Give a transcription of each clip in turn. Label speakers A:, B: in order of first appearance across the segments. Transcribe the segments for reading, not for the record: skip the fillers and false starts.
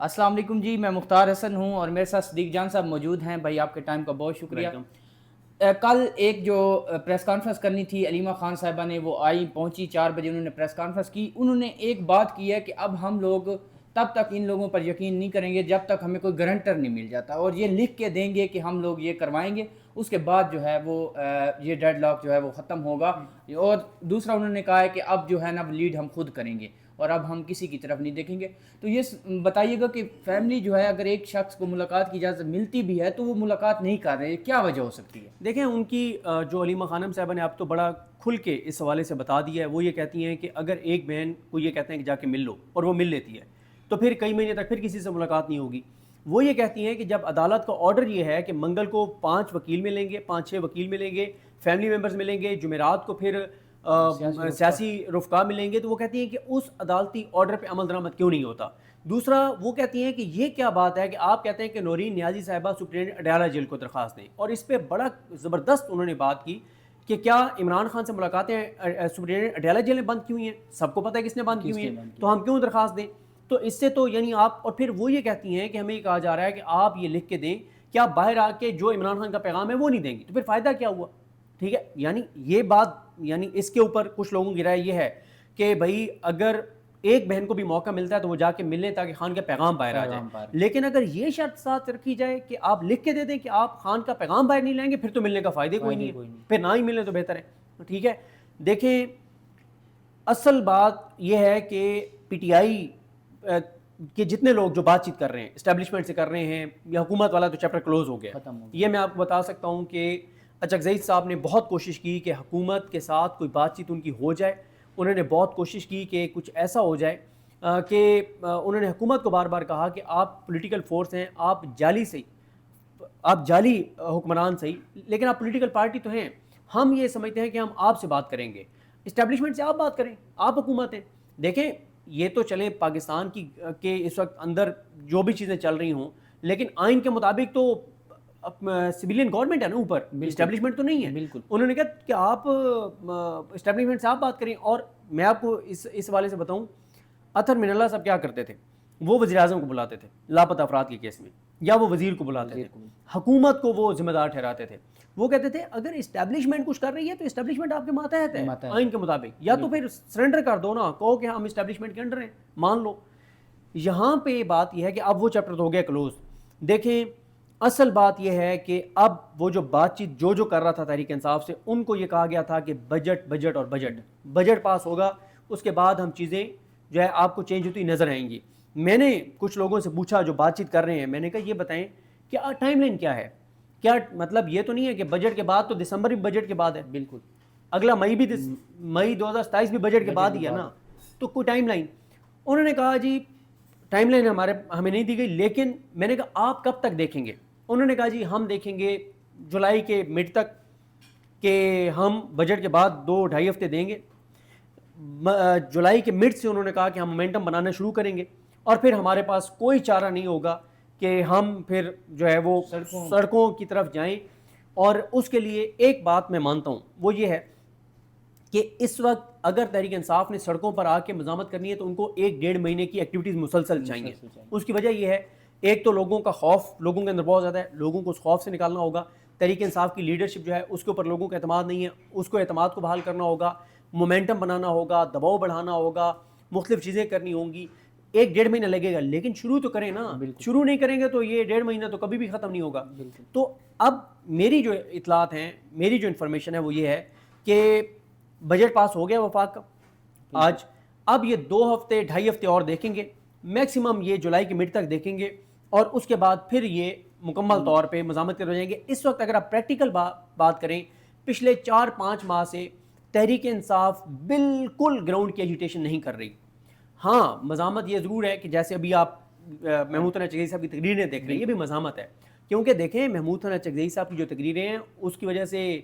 A: السلام علیکم جی، میں مختار حسن ہوں اور میرے ساتھ صدیق جان صاحب موجود ہیں. بھائی آپ کے ٹائم کا بہت شکریہ.
B: ویلکم.
A: کل ایک جو پریس کانفرنس کرنی تھی علیمہ خان صاحبہ نے، وہ آئی پہنچی 4 بجے، انہوں نے پریس کانفرنس کی. انہوں نے ایک بات کی ہے کہ اب ہم لوگ تب تک ان لوگوں پر یقین نہیں کریں گے جب تک ہمیں کوئی گارنٹر نہیں مل جاتا، اور یہ لکھ کے دیں گے کہ ہم لوگ یہ کروائیں گے، اس کے بعد جو ہے وہ یہ ڈیڈ لاک جو ہے وہ ختم ہوگا. اور دوسرا انہوں نے کہا ہے کہ اب جو ہے نا لیڈ ہم خود کریں گے اور اب ہم کسی کی طرف نہیں دیکھیں گے. تو یہ بتائیے گا کہ فیملی جو ہے اگر ایک شخص کو ملاقات کی اجازت ملتی بھی ہے تو وہ ملاقات نہیں کر رہے، کیا وجہ ہو سکتی ہے؟
B: دیکھیں ان کی جو علیمہ خانم صاحبہ نے اب تو بڑا کھل کے اس حوالے سے بتا دیا ہے. وہ یہ کہتی ہیں کہ اگر ایک بہن کو یہ کہتے ہیں کہ جا کے مل لو اور وہ مل لیتی ہے تو پھر کئی مہینے تک پھر کسی سے ملاقات نہیں ہوگی. وہ یہ کہتی ہیں کہ جب عدالت کا آرڈر یہ ہے کہ منگل کو 5 وکیل ملیں گے، 5-6 وکیل ملیں گے، فیملی ممبرز ملیں گے، جمعرات کو پھر سیاسی رفقا ملیں گے، تو وہ کہتی ہیں کہ اس عدالتی آرڈر پہ عمل درآمد کیوں نہیں ہوتا. دوسرا وہ کہتی ہیں کہ یہ کیا بات ہے کہ آپ کہتے ہیں کہ نورین نیازی صاحبہ سپرنٹینڈنٹ اڈیالہ جیل کو درخواست دیں، اور اس پہ بڑا زبردست انہوں نے بات کی کہ کیا عمران خان سے ملاقاتیں سپرنٹینڈنٹ اڈیالہ جیل میں بند کی ہوئی ہیں؟ سب کو پتہ ہے کس نے بند کی ہوئی ہیں، تو ہم کیوں درخواست دیں؟ تو اس سے تو یعنی آپ، اور پھر وہ یہ کہتی ہیں کہ ہمیں یہ کہا جا رہا ہے کہ آپ یہ لکھ کے دیں کہ آپ باہر آ کے جو عمران خان کا پیغام ہے وہ نہیں دیں گی، تو پھر فائدہ کیا ہوا؟ ٹھیک ہے، یعنی یہ بات، یعنی اس کے اوپر کچھ لوگوں کی رائے یہ ہے کہ بھائی اگر ایک بہن کو بھی موقع ملتا ہے تو وہ جا کے مل لیں تاکہ خان کا پیغام باہر آ جائے. لیکن اگر یہ شرط ساتھ رکھی جائے کہ آپ لکھ کے دے دیں کہ آپ خان کا پیغام باہر نہیں لائیں گے، پھر تو ملنے کا فائدہ کوئی نہیں ہے، پھر نہ ہی ملے تو بہتر ہے. ٹھیک ہے، دیکھیں اصل بات یہ ہے کہ پی ٹی آئی کہ جتنے لوگ جو بات چیت کر رہے ہیں اسٹیبلشمنٹ سے کر رہے ہیں، یا حکومت والا تو چیپٹر کلوز ہو گیا. یہ میں آپ کو بتا سکتا ہوں کہ اچکزئی صاحب نے بہت کوشش کی کہ حکومت کے ساتھ کوئی بات چیت ان کی ہو جائے. انہوں نے بہت کوشش کی کہ کچھ ایسا ہو جائے کہ انہوں نے حکومت کو بار بار کہا کہ آپ پولیٹیکل فورس ہیں، آپ جعلی سے، آپ جعلی حکمران صحیح، لیکن آپ پولیٹیکل پارٹی تو ہیں. ہم یہ سمجھتے ہیں کہ ہم آپ سے بات کریں گے، اسٹیبلشمنٹ سے آپ بات کریں، آپ حکومت ہیں. دیکھیں یہ تو چلیں پاکستان کی کہ اس وقت اندر جو بھی چیزیں چل رہی ہوں، لیکن آئین کے مطابق تو سویلین گورنمنٹ ہے نا اوپر، اسٹیبلشمنٹ تو نہیں ہے.
A: بالکل.
B: انہوں نے کہا کہ آپ اسٹیبلشمنٹ سے آپ بات کریں. اور میں آپ کو اس حوالے سے بتاؤں، اطہر من اللہ صاحب کیا کرتے تھے، وہ وزیر اعظم کو بلاتے تھے لاپتہ افراد کے کیس میں، یا وہ وزیر کو بلاتے تھے، حکومت کو وہ ذمہ دار ٹھہراتے تھے. وہ کہتے تھے اگر اسٹیبلشمنٹ کچھ کر رہی ہے تو اسٹیبلشمنٹ آپ کے ماتحت ہے آئین کے مطابق، یا تو پھر سرنڈر کر دو نا، کہو کہ ہم اسٹیبلشمنٹ کے انڈر ہیں، مان لو. یہاں پہ بات یہ ہے کہ اب وہ چیپٹر تو ہو گیا کلوز. دیکھیں اصل بات یہ ہے کہ اب وہ جو بات چیت جو کر رہا تھا تحریک انصاف سے، ان کو یہ کہا گیا تھا کہ بجٹ اور بجٹ پاس ہوگا، اس کے بعد ہم چیزیں جو ہے آپ کو چینج ہوتی نظر آئیں گی. میں نے کچھ لوگوں سے پوچھا جو بات چیت کر رہے ہیں، میں نے کہا یہ بتائیں کہ ٹائم لائن کیا ہے، کیا مطلب یہ تو نہیں ہے کہ بجٹ کے بعد تو دسمبر بھی بجٹ کے بعد ہے، بالکل اگلا مئی 2027 بھی بجٹ کے بعد ہی ہے نا، تو کوئی ٹائم لائن. انہوں نے کہا جی ٹائم لائن ہمیں نہیں دی گئی، لیکن میں نے کہا آپ کب تک دیکھیں گے؟ انہوں نے کہا جی ہم دیکھیں گے جولائی کے مڈ تک، کہ ہم بجٹ کے بعد 2-2.5 ہفتے دیں گے. جولائی کے مڈ سے انہوں نے کہا کہ ہم مومنٹم بنانا شروع کریں گے، اور پھر ہمارے پاس کوئی چارہ نہیں ہوگا کہ ہم پھر جو ہے وہ سڑکوں کی طرف جائیں. اور اس کے لیے ایک بات میں مانتا ہوں، وہ یہ ہے کہ اس وقت اگر تحریک انصاف نے سڑکوں پر آ کے مزاحمت کرنی ہے تو ان کو 1-1.5 مہینے کی ایکٹیویٹیز مسلسل چاہیے. اس کی وجہ یہ ہے، ایک تو لوگوں کا خوف لوگوں کے اندر بہت زیادہ ہے، لوگوں کو اس خوف سے نکالنا ہوگا. تحریک انصاف کی لیڈرشپ جو ہے اس کے اوپر لوگوں کا اعتماد نہیں ہے، اس کو اعتماد کو بحال کرنا ہوگا، مومنٹم بنانا ہوگا، دباؤ بڑھانا ہوگا، مختلف چیزیں کرنی ہوں گی. 1-1.5 مہینہ لگے گا، لیکن شروع تو کریں نا. شروع نہیں کریں گے تو یہ 1.5 مہینہ تو کبھی بھی ختم نہیں ہوگا. تو اب میری جو اطلاعات ہیں، میری جو انفارمیشن ہے وہ یہ ہے کہ بجٹ پاس ہو گیا وفاق کا آج. اب یہ 2 ہفتے 2.5 ہفتے اور دیکھیں گے، میکسیمم یہ جولائی کے مڈ تک دیکھیں گے، اور اس کے بعد پھر یہ مکمل طور پہ مزاحمت کر ہو جائیں گے. اس وقت اگر آپ پریکٹیکل بات کریں، پچھلے 4-5 ماہ سے تحریک انصاف بالکل گراؤنڈ کی ایجیٹیشن نہیں کر رہی. ہاں مزاحمت یہ ضرور ہے کہ جیسے ابھی آپ محمود حناں چغئی صاحب کی تقریریں دیکھ رہے ہیں، یہ بھی مزاحمت ہے. کیونکہ دیکھیں محمود حناں چغئی صاحب کی جو تقریریں ہیں اس کی وجہ سے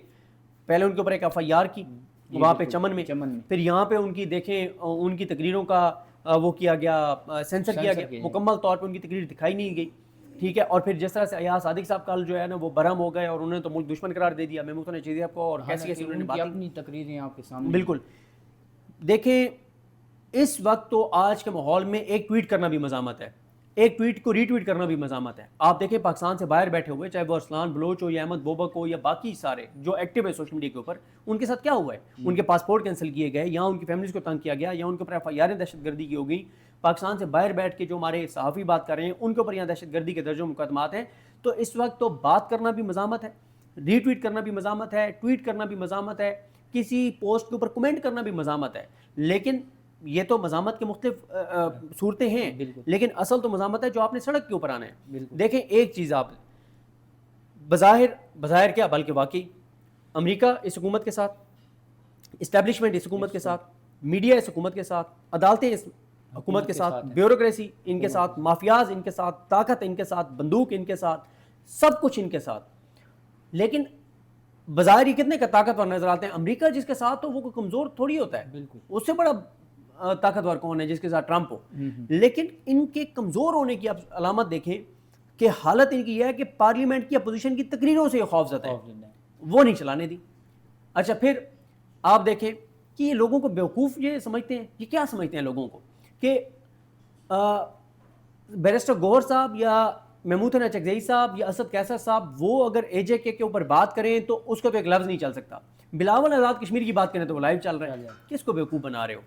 B: پہلے ان کے اوپر ایک FIR کی وہاں پہ چمن میں، پھر یہاں پہ ان کی دیکھیں ان کی تقریروں کا وہ کیا گیا، سینسر کیا گیا، مکمل طور پہ ان کی تقریر دکھائی نہیں گئی. ٹھیک ہے، اور پھر جس طرح سے ایاز صادق صاحب کل جو ہے نا وہ برہم ہو گئے اور انہوں نے تو ملک دشمن قرار دے دیا محمود حناں چغئی صاحب کو، اور کیسی انہوں نے باتیں
A: اپنی تقریریں آپ کے سامنے.
B: بالکل. دیکھیں اس وقت تو آج کے ماحول میں ایک ٹویٹ کرنا بھی مزاحمت ہے. ایک ٹویٹ کو ری ٹویٹ کرنا بھی مزاحمت ہے. آپ دیکھیں پاکستان سے باہر بیٹھے ہوئے, چاہے وہ ارسلان بلوچ ہو یا احمد بوبک ہو یا باقی سارے جو ایکٹیو ہے سوشل میڈیا کے اوپر, ان کے ساتھ کیا ہوا ہے؟ ان کے پاسپورٹ کینسل کیے گئے, یا ان کی فیملیز کو تنگ کیا گیا, یا ان کے اوپر ایف آئی آریں دہشت گردی کی ہو گئی. پاکستان سے باہر بیٹھ کے جو ہمارے صحافی بات کر رہے ہیں ان کے اوپر یہاں دہشت گردی کے درجوں مقدمات ہیں. تو اس وقت تو بات کرنا بھی مزاحمت ہے, ری ٹویٹ کرنا بھی مزاحمت ہے, ٹویٹ کرنا بھی مزاحمت ہے, کسی پوسٹ کے اوپر کمنٹ کرنا بھی مزاحمت ہے. لیکن یہ تو مزاحمت کے مختلف صورتیں ہیں, لیکن اصل تو مزاحمت ہے جو آپ نے سڑک کے اوپر آنا ہے. دیکھیں ایک چیز, آپ بظاہر کیا بلکہ واقعی امریکہ اس حکومت کے ساتھ, اسٹیبلشمنٹ اس حکومت کے ساتھ, میڈیا اس حکومت کے ساتھ, عدالتیں اس حکومت کے ساتھ, بیوروکریسی ان کے ساتھ, مافیاز ان کے ساتھ, طاقت ان کے ساتھ, بندوق ان کے ساتھ, سب کچھ ان کے ساتھ. لیکن بظاہر یہ کتنے کا طاقتور نظر آتے ہیں. امریکہ جس کے ساتھ تو وہ کوئی کمزور تھوڑی ہوتا ہے, اس سے بڑا طاقتور کون ہے جس کے ساتھ ٹرمپ ہو. لیکن ان کے کمزور ہونے کی آپ علامت دیکھیں کہ حالت ان کی یہ ہے کہ پارلیمنٹ کی اپوزیشن کی تقریروں سے یہ خوف زدہ ہے, وہ نہیں چلانے دی. اچھا پھر آپ دیکھیں کہ یہ لوگوں کو بیوقوف یہ سمجھتے ہیں, یہ کیا سمجھتے ہیں لوگوں کو کہ بیرسٹر گوہر صاحب یا محمود حسن چکزئی صاحب یا اسد کیسر صاحب وہ اگر اے جے کے اوپر بات کریں تو اس کا تو ایک لفظ نہیں چل سکتا. بلاول آزاد کشمیر کی بات کریں تو وہ لائیو چل رہا ہے. کس کو بیوقوف بنا رہے ہو,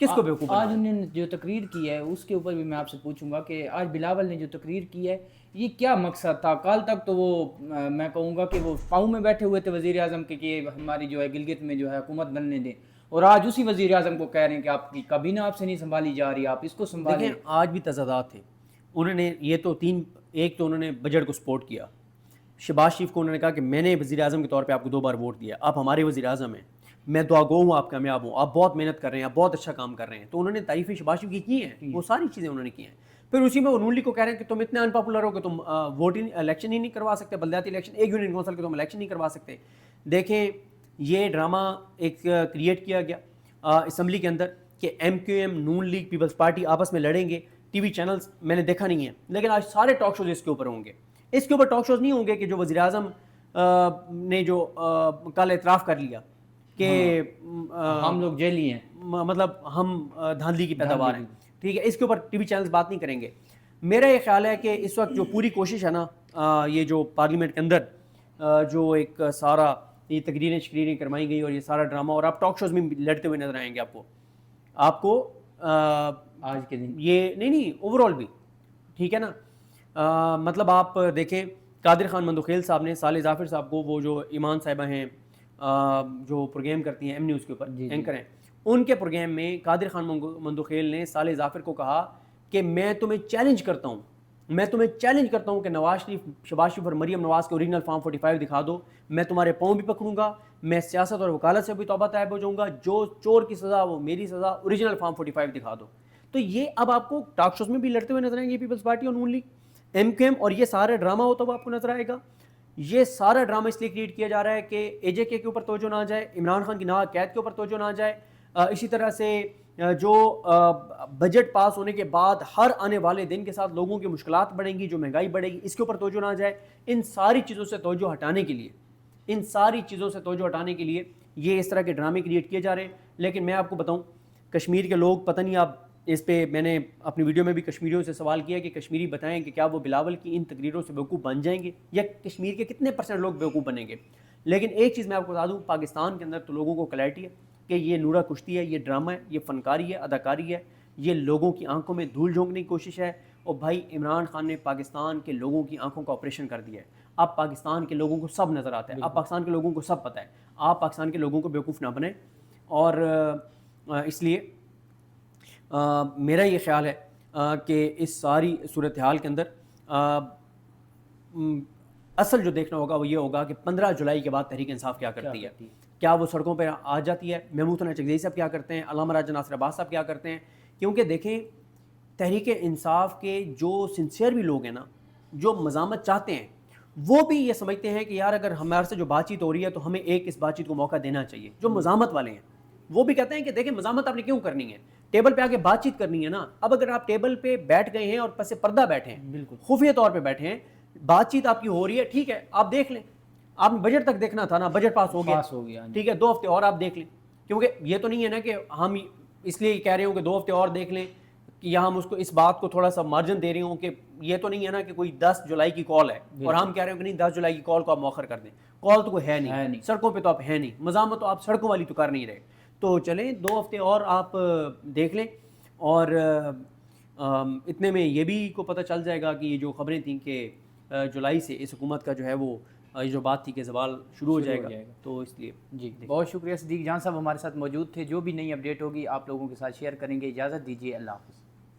B: کس کو بیوقوف بنا
A: آج انہوں نے جو تقریر کی ہے اس کے اوپر بھی میں آپ سے پوچھوں گا کہ آج بلاول نے جو تقریر کی ہے یہ کیا مقصد تھا؟ کل تک تو وہ میں کہوں گا کہ وہ پاؤں میں بیٹھے ہوئے تھے وزیر اعظم کے کہ ہماری جو ہے گلگت میں جو ہے حکومت بننے دیں, اور آج اسی وزیر اعظم کو کہہ رہے ہیں کہ آپ کی کابینہ آپ سے نہیں سنبھالی جا رہی, آپ اس کو سنبھالیں.
B: دیکھیں آج بھی تضادات تھے. انہوں نے یہ تو ایک تو انہوں نے بجٹ کو سپورٹ کیا. شہباز شریف کو انہوں نے کہا کہ میں نے وزیر اعظم کے طور پہ آپ کو 2 بار ووٹ دیا, آپ ہمارے وزیر اعظم ہیں, میں دعا گو ہوں آپ کامیاب ہوں, آپ بہت محنت کر رہے ہیں, آپ بہت اچھا کام کر رہے ہیں. تو انہوں نے تعریفیں شہباز شریف کی ہیں, وہ ساری چیزیں انہوں نے کی ہیں. پھر اسی میں انہوں کو کہہ رہے ہیں کہ تم اتنے ان پاپولر ہو کہ تم الیکشن ہی نہیں کروا سکتے, بلدیاتی الیکشن, ایک یونین کونسل کے تم الیکشن نہیں کروا سکتے. دیکھیں یہ ڈرامہ ایک کریٹ کیا گیا اسمبلی کے اندر کہ ایم کیو ایم, نون لیگ, پیپلز پارٹی آپس میں لڑیں گے. ٹی وی چینلز میں نے دیکھا نہیں ہے, لیکن آج سارے ٹاک شوز اس کے اوپر ہوں گے. اس کے اوپر ٹاک شوز نہیں ہوں گے کہ جو وزیر اعظم نے جو کل اعتراف کر لیا کہ
A: ہم لوگ جیلی ہیں,
B: مطلب ہم دھاندلی کی پیداوار ہیں, ٹھیک ہے, اس کے اوپر ٹی وی چینلز بات نہیں کریں گے. میرا یہ خیال ہے کہ اس وقت جو پوری کوشش ہے نا, یہ جو پارلیمنٹ کے اندر جو ایک سارا یہ تقریریں کروائی گئی اور یہ سارا ڈرامہ, اور آپ ٹاک شوز میں لڑتے ہوئے نظر آئیں گے آپ کو
A: آج کے دن
B: یہ نہیں اوور آل بھی ٹھیک ہے نا. مطلب آپ دیکھیں قادر خان مندوخیل صاحب نے صالح ظافر صاحب کو, وہ جو ایمان صاحبہ ہیں جو پروگرام کرتی ہیں ایم نیوز کے اوپر اینکر ہیں, ان کے پروگرام میں قادر خان مندوخیل نے صالح ظافر کو کہا کہ میں تمہیں چیلنج کرتا ہوں کہ نواز شریف, شہباز شریف اور مریم نواز کے اوریجنل فارم 45 دکھا دو, میں تمہارے پاؤں بھی پکڑوں گا, میں سیاست اور وکالت سے بھی توبہ طائب ہو جاؤں گا, جو چور کی سزا وہ میری سزا, اوریجنل فارم 45 دکھا دو. تو یہ اب آپ کو ٹاک شوز میں بھی لڑتے ہوئے نظر آئیں گے پیپلز پارٹی اور نون لیگ, ایم کیو ایم, اور یہ سارا ڈرامہ ہوتا ہوا آپ کو نظر آئے گا. یہ سارا ڈرامہ اس لیے کریٹ کیا جا رہا ہے کہ اے جے کے اوپر توجہ نہ جائے, عمران خان کی ناحق قید کے اوپر توجہ نہ جائے, اسی طرح سے جو بجٹ پاس ہونے کے بعد ہر آنے والے دن کے ساتھ لوگوں کی مشکلات بڑھیں گی, جو مہنگائی بڑھے گی, اس کے اوپر توجہ نہ جائے. ان ساری چیزوں سے توجہ ہٹانے کے لیے یہ اس طرح کے ڈرامے کریٹ کیے جا رہے ہیں. لیکن میں آپ کو بتاؤں کشمیر کے لوگ, پتہ نہیں آپ اس پہ, میں نے اپنی ویڈیو میں بھی کشمیریوں سے سوال کیا کہ کشمیری بتائیں کہ کیا وہ بلاول کی ان تقریروں سے بیوقوف بن جائیں گے, یا کشمیر کے کتنے % لوگ بیوقوف بنیں گے. لیکن ایک چیز میں آپ کو بتا دوں, پاکستان کے اندر تو لوگوں کو کلیئرٹی ہے کہ یہ نورا کشتی ہے, یہ ڈرامہ ہے, یہ فنکاری ہے, اداکاری ہے, یہ لوگوں کی آنکھوں میں دھول جھونکنے کی کوشش ہے. اور بھائی عمران خان نے پاکستان کے لوگوں کی آنکھوں کا آپریشن کر دیا ہے. اب پاکستان کے لوگوں کو سب نظر آتا ہے, اب پاکستان کے لوگوں کو سب پتہ ہے. آپ پاکستان کے لوگوں کو بیوقوف نہ بنیں. اور اس لیے میرا یہ خیال ہے کہ اس ساری صورتحال کے اندر اصل جو دیکھنا ہوگا وہ یہ ہوگا کہ 15 جولائی کے بعد تحریک انصاف کیا کرتی ہے. کیا وہ سڑکوں پہ آ جاتی ہے؟ محمود حسن چکزئی صاحب کیا کرتے ہیں؟ علامہ راجہ ناصر عباس صاحب کیا کرتے ہیں؟ کیونکہ دیکھیں تحریک انصاف کے جو سنسیئر بھی لوگ ہیں نا, جو مزاحمت چاہتے ہیں, وہ بھی یہ سمجھتے ہیں کہ یار اگر ہمارے سے جو بات چیت ہو رہی ہے تو ہمیں ایک اس بات چیت کو موقع دینا چاہیے. جو مزاحمت والے ہیں وہ بھی کہتے ہیں کہ دیکھیں مزاحمت آپ نے کیوں کرنی ہے, ٹیبل پہ آ کے بات چیت کرنی ہے نا. اب اگر آپ ٹیبل پہ بیٹھ گئے ہیں اور پس پردہ بیٹھے ہیں, بالکل خفیہ طور پہ بیٹھے ہیں, بات چیت آپ کی ہو رہی ہے, ٹھیک ہے آپ دیکھ لیں. آپ نے بجٹ تک دیکھنا تھا نا, بجٹ پاس ہو گیا, ٹھیک ہے 2 ہفتے اور آپ دیکھ لیں. کیونکہ یہ تو نہیں ہے نا کہ ہم اس لیے کہہ رہے ہوں کہ 2 ہفتے اور دیکھ لیں کہ یہاں ہم اس کو اس بات کو تھوڑا سا مارجن دے رہے ہوں کہ یہ تو نہیں ہے نا کہ کوئی 10 جولائی کی کال ہے اور ہم کہہ رہے ہیں کہ نہیں 10 جولائی کی کال کو آپ مؤخر کر دیں. کال تو کوئی ہے نہیں, سڑکوں پہ تو آپ ہے نہیں, مزاحمت تو آپ سڑکوں والی تو کر نہیں رہے. تو چلیں 2 ہفتے اور آپ دیکھ لیں, اور اتنے میں یہ بھی کو پتہ چل جائے گا کہ یہ جو خبریں تھیں کہ جولائی سے اس حکومت کا جو ہے وہ یہ جو بات تھی کہ زوال شروع ہو جائے گا. تو اس لیے
A: جی بہت شکریہ صدیق جان صاحب ہمارے ساتھ موجود تھے. جو بھی نئی اپڈیٹ ہوگی آپ لوگوں کے ساتھ شیئر کریں گے. اجازت دیجیے, اللہ حافظ.